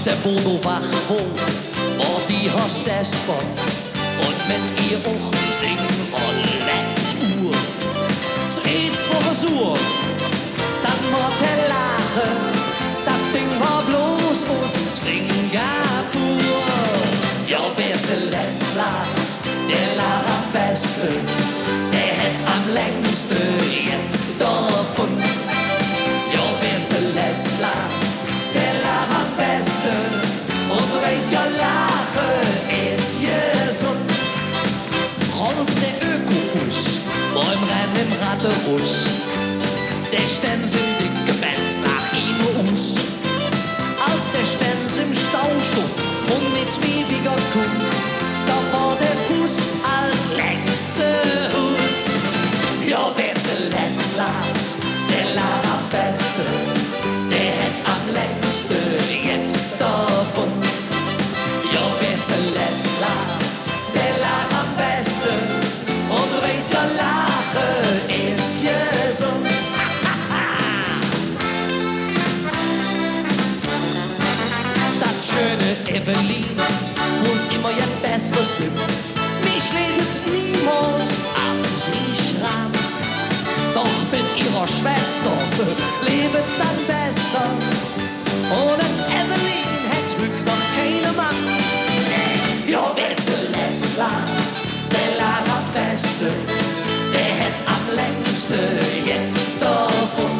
Als der Bodo wach wordt, wordt die Hostess spot. Und mit ihr auch singen Rolex Uhr. Zuerst war es Uhr, dann war er lachen. Das Ding war bloß aus Singapur. Ja, wer zuletzt lacht, der lacht am besten. Der hätt am längsten jetzt davon. Ja, wer zuletzt lacht, der lacht am besten. Und weiß ja, lachen ist gesund. Rolf der Ökofuß, beim Rennen im Ratterus. Der Stenz in dicke Bands nach ihm uns. Als der Stenz im Stau stund und nichts mehr wieder kommt, da war der Fuß längst zu Hus. Ja, wer zuletzt lacht, der lacht am besten. Der hätt am längsten jetzt davon. Ja, wer zuletzt lacht, der lacht am besten. Und weiß ja, lachen ist gesund. Das schöne Evelyn wohnt immer ihr bestes Sim. Mich redet niemals an sich ran. Doch mit ihrer Schwester lebt dann besser. Und Evelyn hat Glück noch keine Mann. Ja, wer zuletzt lacht, der lacht am besten. Der hätt am längsten jetzt davon.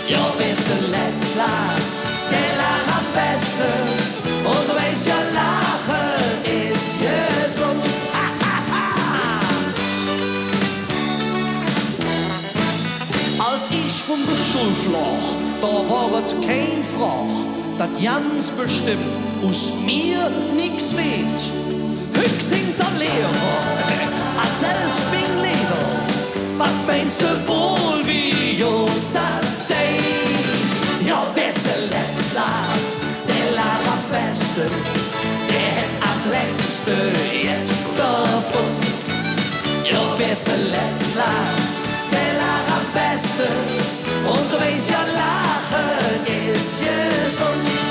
Ja, wer zuletzt lacht, der lacht am besten. Und weiß ja, lachen ist gesund. Als ich von der Schule floch, da war es kein Frach, dat ganz bestimmt aus mir nix weht. Hück singt der Lehrer, als selbst mein Leder. Was meinst du wohl, wie uns dat deit? Ja, wer zuletzt lacht, der lacht am besten. Der hätt am längsten jetzt davon. Ja, wer zuletzt lacht, der lacht am besten. Und du weißt ja, lachen ist gesund.